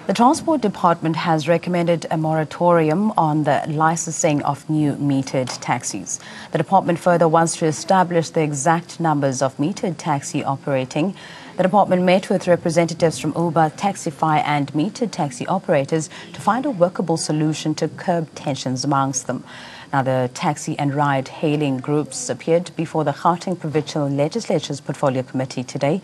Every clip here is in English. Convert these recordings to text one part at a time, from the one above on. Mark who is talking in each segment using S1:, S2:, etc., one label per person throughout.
S1: The Transport Department has recommended a moratorium on the licensing of new metered taxis. The department further wants to establish the exact numbers of metered taxi operating. The department met with representatives from Uber, Taxify and metered taxi operators to find a workable solution to curb tensions amongst them. Now, the taxi and ride-hailing groups appeared before the Gauteng Provincial Legislature's Portfolio Committee today.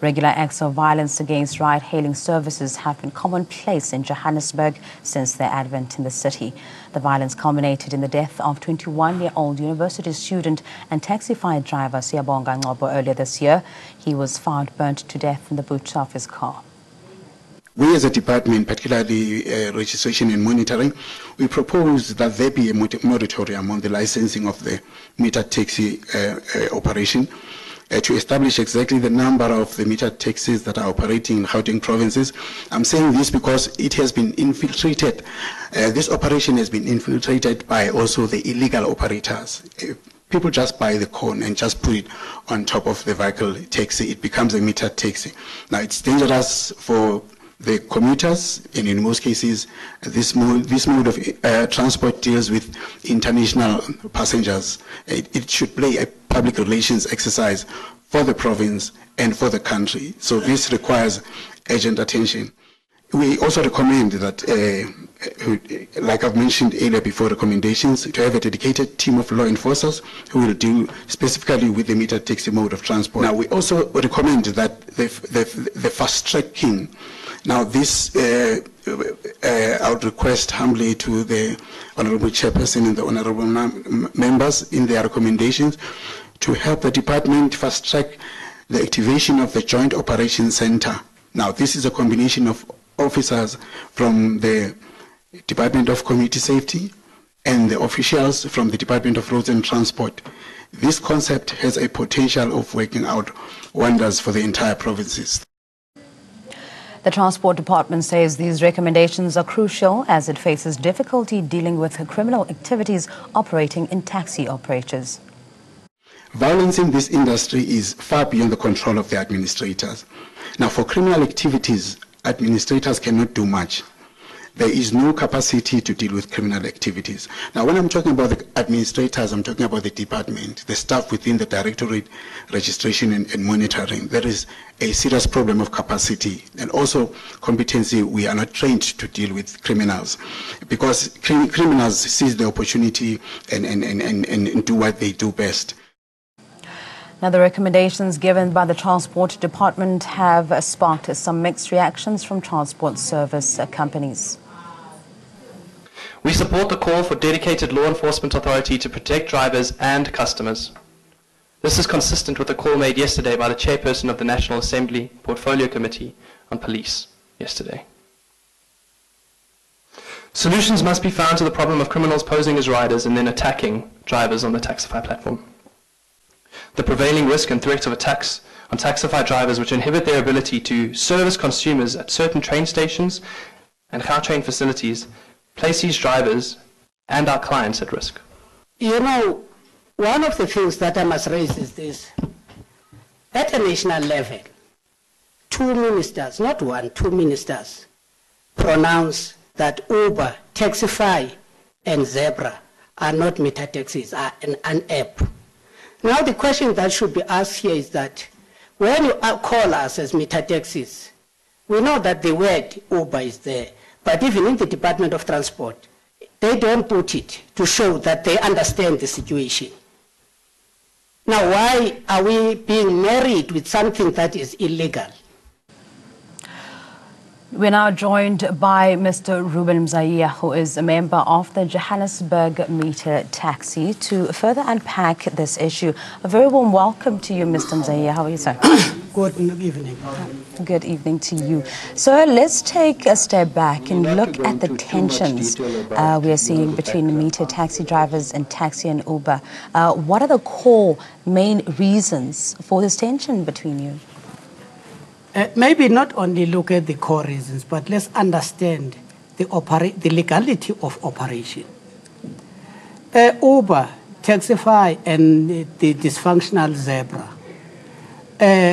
S1: Regular acts of violence against ride-hailing services have been commonplace in Johannesburg since their advent in the city. The violence culminated in the death of 21-year-old university student and Taxify driver Siyabonga Ngcobo earlier this year. He was found burnt to death in the boot of his car.
S2: We as a department, particularly registration and monitoring, we propose that there be a moratorium on the licensing of the metered taxi operation to establish exactly the number of the metered taxis that are operating in Gauteng provinces. I'm saying this because it has been infiltrated. This operation has been infiltrated by also the illegal operators. People just buy the cone and just put it on top of the vehicle taxi. It becomes a metered taxi. Now, it's dangerous for the commuters, and in most cases, this mode of transport deals with international passengers. It should play a public relations exercise for the province and for the country. So this requires urgent attention. We also recommend that, like I've mentioned earlier before, recommendations to have a dedicated team of law enforcers who will deal specifically with the metered taxi mode of transport. Now, we also recommend that the fast-tracking. Now, this I would request humbly to the Honourable Chairperson and the Honourable members in their recommendations to help the department fast-track the activation of the Joint Operations Centre. Now, this is a combination of officers from the Department of Community Safety and the officials from the Department of Roads and Transport. This concept has a potential of working out wonders for the entire provinces.
S1: The Transport Department says these recommendations are crucial as it faces difficulty dealing with criminal activities operating in taxi operators.
S2: Violence in this industry is far beyond the control of the administrators. Now, for criminal activities, administrators cannot do much. There is no capacity to deal with criminal activities. Now, when I'm talking about the administrators, I'm talking about the department, the staff within the Directorate, Registration and Monitoring. There is a serious problem of capacity and also competency. We are not trained to deal with criminals because criminals seize the opportunity and do what they do best.
S1: Now, the recommendations given by the Transport Department have sparked some mixed reactions from transport service companies.
S3: We support the call for dedicated law enforcement authority to protect drivers and customers. This is consistent with the call made yesterday by the chairperson of the National Assembly Portfolio Committee on Police yesterday. Solutions must be found to the problem of criminals posing as riders and then attacking drivers on the Taxify platform. The prevailing risk and threat of attacks on Taxify drivers which inhibit their ability to service consumers at certain train stations and Gautrain facilities place these drivers and our clients at risk.
S4: You know, one of the things that I must raise is this. At a national level, two ministers, not one, two ministers, pronounce that Uber, Taxify, and Zebra are not meter taxis, are an app. Now the question that should be asked here is that when you call us as meter taxis, we know that the word Uber is there, but even in the Department of Transport, they don't put it to show that they understand the situation. Now, why are we being married with something that is illegal?
S1: We're now joined by Mr. Ruben Mzaiya, who is a member of the Johannesburg Meter Taxi, to further unpack this issue. A very warm welcome to you, Mr. Mzaiya. How are you, sir?
S4: Good evening.
S1: Good evening to you. So let's take a step back and look at the tensions we are seeing between meter taxi drivers and taxi and Uber. What are the core main reasons for this tension between you?
S4: Maybe not only look at the core reasons, but let's understand the legality of operation. Uber, Taxify, and the dysfunctional Zebra.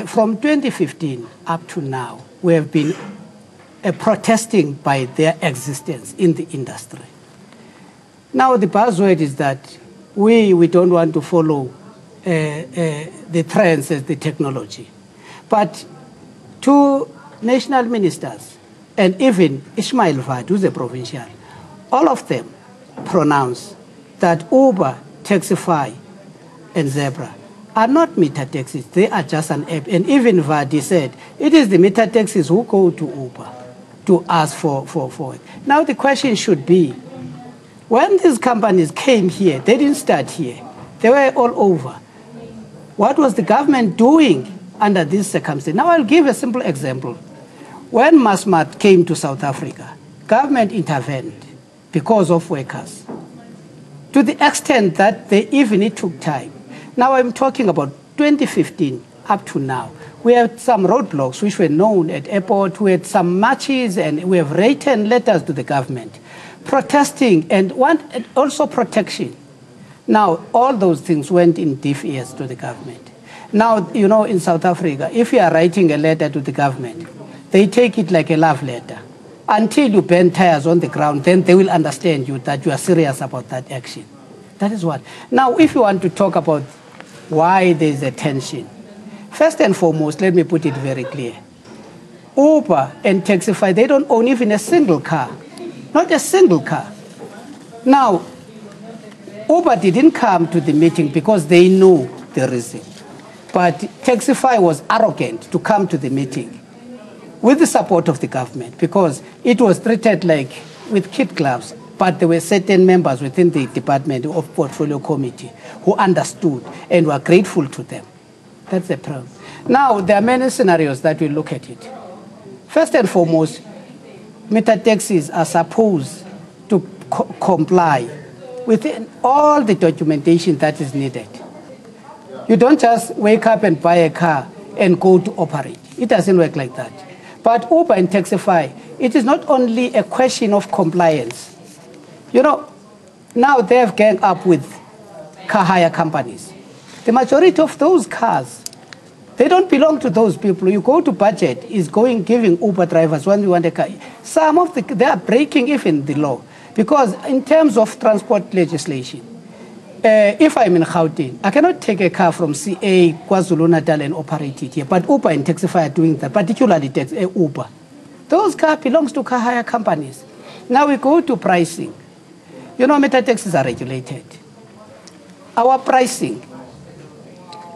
S4: From 2015 up to now, we have been protesting by their existence in the industry. Now the buzzword is that we don't want to follow the trends as the technology. But two national ministers, and even Ismail Vad, who's a provincial, all of them pronounce that Uber, Taxify, and Zebra are not meter taxis. They are just an app. And even Vadi said, it is the meter taxis who go to Uber to ask for it. Now the question should be, when these companies came here, they didn't start here. They were all over. What was the government doing under these circumstances? Now I'll give a simple example. When Masmat came to South Africa, government intervened because of workers, to the extent that it took time. Now I'm talking about 2015 up to now. We had some roadblocks which were known at airport. We had some marches, and we have written letters to the government protesting and also protection. Now, all those things went in deaf ears to the government. Now, you know, in South Africa, if you are writing a letter to the government, they take it like a love letter. Until you burn tires on the ground, then they will understand you that you are serious about that action. That is what. Now, if you want to talk about why there is a tension, first and foremost, let me put it very clear. Uber and Taxify, they don't own even a single car. Not a single car. Now, Uber didn't come to the meeting because they knew the reason. But Taxify was arrogant to come to the meeting with the support of the government because it was treated like with kid gloves. But there were certain members within the Department of Portfolio Committee who understood and were grateful to them. That's the problem. Now, there are many scenarios that we look at it. First and foremost, meter taxis are supposed to comply with all the documentation that is needed. You don't just wake up and buy a car and go to operate. It doesn't work like that. But Uber and Taxify, it is not only a question of compliance. You know, now they have ganged up with car hire companies. The majority of those cars, they don't belong to those people. You go to budget, is giving Uber drivers when you want a car. Some of they are breaking even the law. Because in terms of transport legislation, if I'm in Gauteng, I cannot take a car from CA, KwaZulu-Natal and operate it here. But Uber and Taxify are doing that, particularly Uber. Those cars belong to car hire companies. Now we go to pricing. You know, meter taxis are regulated. Our pricing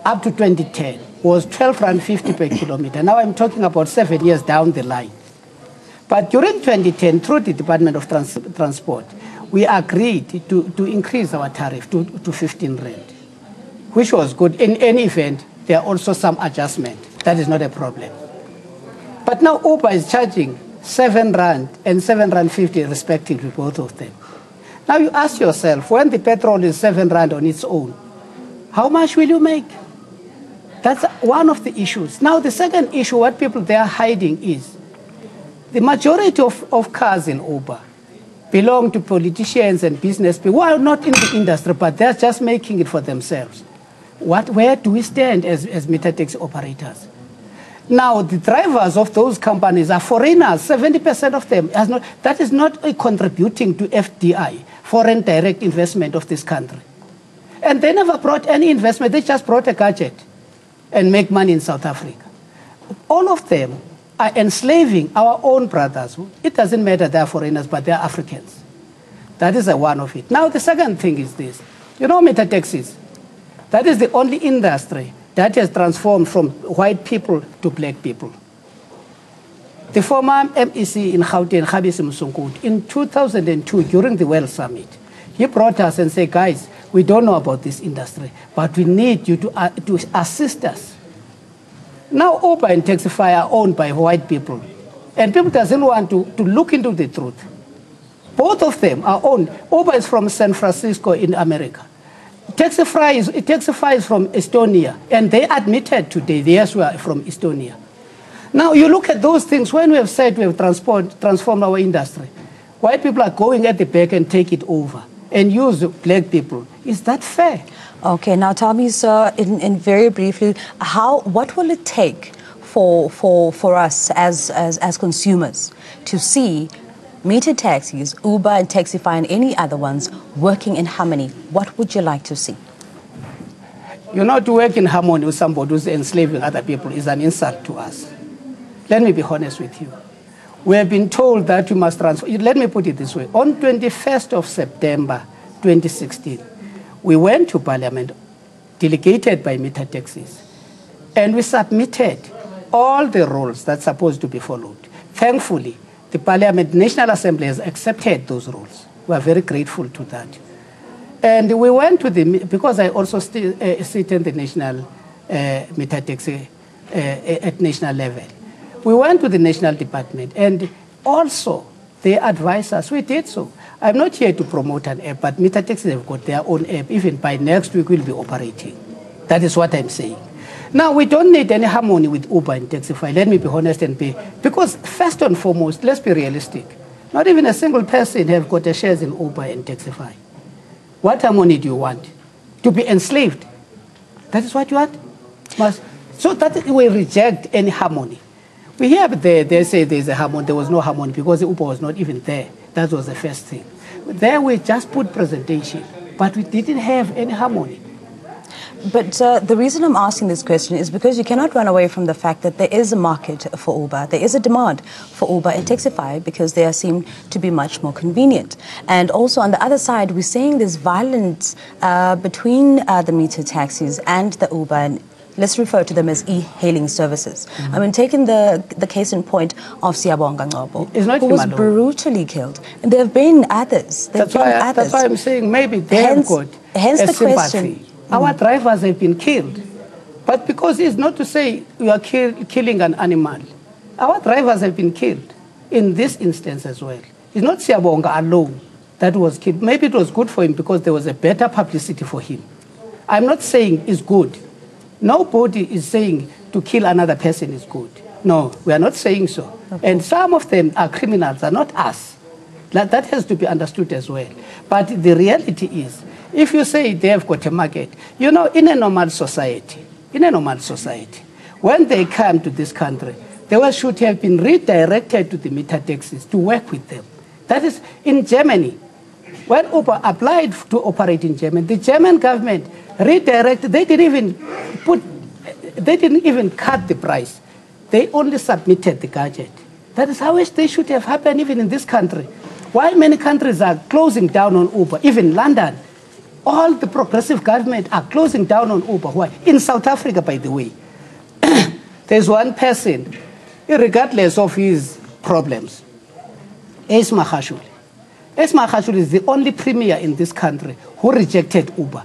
S4: up to 2010 was 12.50 Rand per kilometer. Now I'm talking about 7 years down the line. But during 2010, through the Department of Transport, we agreed to increase our tariff to 15 Rand, which was good. In any event, there are also some adjustment. That is not a problem. But now Uber is charging 7 Rand and 7.50 Rand respectively, both of them. Now you ask yourself, when the petrol is 7 Rand on its own, how much will you make? That's one of the issues. Now the second issue, what people they are hiding is, the majority of cars in Uber belong to politicians and business people who are not in the industry, but they're just making it for themselves. Where do we stand as meter taxi operators? Now, the drivers of those companies are foreigners, 70% of them. That is not contributing to FDI, foreign direct investment of this country. And they never brought any investment. They just brought a gadget and make money in South Africa. All of them are enslaving our own brothers. It doesn't matter they're foreigners, but they're Africans. That is one of it. Now, the second thing is this. You know meter taxis? That is the only industry that has transformed from white people to black people. The former MEC in Gauteng, Khabisi Msonkoudi, in 2002, during the World Summit, he brought us and said, guys, we don't know about this industry, but we need you to assist us. Now Uber and Taxify are owned by white people, and people doesn't want to look into the truth. Both of them are owned. Uber is from San Francisco in America. Taxify is from Estonia, and they admitted today they are from Estonia. Now you look at those things, when we have said we have transformed our industry, white people are going at the back and take it over and use black people. Is that fair?
S1: Okay, now tell me, sir, in very briefly, what will it take for us as consumers to see metered taxis, Uber and Taxify and any other ones working in harmony? What would you like to see?
S4: To work in harmony with somebody who's enslaving other people is an insult to us. Let me be honest with you. We have been told that we must transfer. Let me put it this way. On 21st of September 2016, we went to Parliament, delegated by meter taxis, and we submitted all the rules that's supposed to be followed. Thankfully, the Parliament National Assembly has accepted those rules. We are very grateful to that. And we went to because I also sit in the national meter taxi at national level. We went to the national department, and also they advised us. We did so. I'm not here to promote an app, but meter taxis have got their own app. Even by next week, we'll be operating. That is what I'm saying. Now, we don't need any harmony with Uber and Taxify. Let me be honest and be, because first and foremost, let's be realistic. Not even a single person have got a shares in Uber and Taxify. What harmony do you want? To be enslaved? That is what you want? So that we reject any harmony. We hear they say there's a harmony. There was no harmony because the Uber was not even there. That was the first thing. There we just put presentation, but we didn't have any harmony.
S1: But the reason I'm asking this question is because you cannot run away from the fact that there is a market for Uber. There is a demand for Uber and Taxify because they seem to be much more convenient. And also on the other side, we're seeing this violence between the meter taxis and the Uber, and let's refer to them as e-hailing services. I mean, taking the case in point of Siyabonga Ngcobo, who was brutally killed. And there have been others.
S4: That's why I'm saying maybe they have got a sympathy. Our drivers have been killed. But because it's not to say we are killing an animal. Our drivers have been killed in this instance as well. It's not Siyabonga alone that was killed. Maybe it was good for him because there was a better publicity for him. I'm not saying it's good. Nobody is saying to kill another person is good. No, we are not saying so. Okay. And some of them are criminals, are not us. That has to be understood as well. But the reality is, if you say they have got a market, in a normal society, when they come to this country, they should have been redirected to the meter taxis to work with them. That is in Germany. When Uber applied to operate in Germany, the German government redirected. They didn't even cut the price. They only submitted the gadget. That is how they should have happened even in this country. Why many countries are closing down on Uber, even London. All the progressive government are closing down on Uber. Why? In South Africa, by the way, there's one person, regardless of his problems, Ace Magashule. Ace Magashule is the only premier in this country who rejected Uber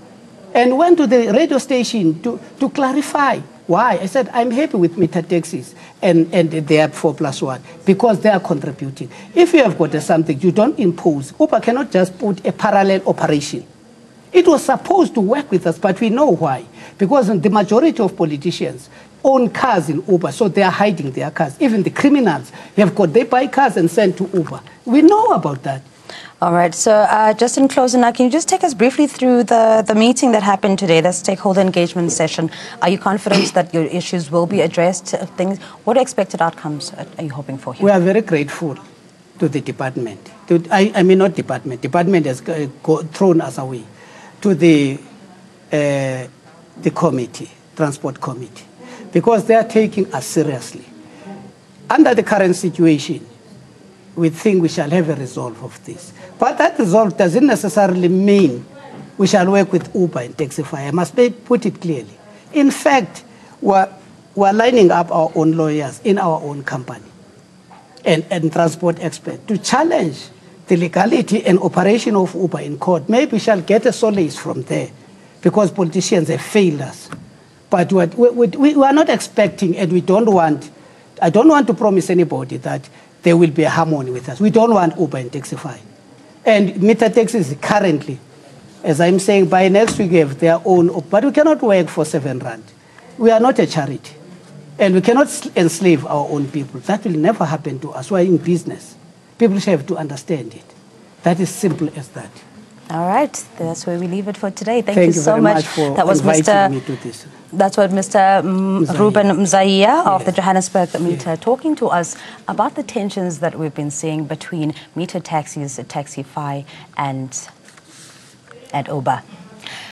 S4: and went to the radio station to clarify why. I said, I'm happy with meter taxis and they are 4+1 because they are contributing. If you have got something, you don't impose. Uber cannot just put a parallel operation. It was supposed to work with us, but we know why. Because the majority of politicians own cars in Uber, so they are hiding their cars. Even the criminals, they buy cars and send to Uber. We know about that.
S1: All right. So just in closing now, can you just take us briefly through the meeting that happened today, the stakeholder engagement session? Are you confident that your issues will be addressed? What expected outcomes are you hoping for here?
S4: We are very grateful to the department. I mean, not department. Department has thrown us away. To the committee, transport committee, because they are taking us seriously. Under the current situation, we think we shall have a resolve of this. But that resolve doesn't necessarily mean we shall work with Uber and Taxify. I must put it clearly. In fact, we're lining up our own lawyers in our own company and transport experts to challenge the legality and operation of Uber in court. Maybe we shall get a solace from there because politicians have failed us. But we are not expecting, and I don't want to promise anybody that there will be a harmony with us. We don't want Uber and Taxify. And meter taxis currently, as I'm saying, by next week have their own, but we cannot work for 7 rand. We are not a charity. And we cannot enslave our own people. That will never happen to us. We are in business. People have to understand it. That is simple as that.
S1: All right, that's where we leave it for today. Thank
S4: Thank
S1: you
S4: you
S1: so
S4: very
S1: much.
S4: much for
S1: That was
S4: inviting me to this.
S1: That's what Mr. Ruben Mzaiya of the Johannesburg Meter talking to us about the tensions that we've been seeing between meter taxis, Taxify, and Uber.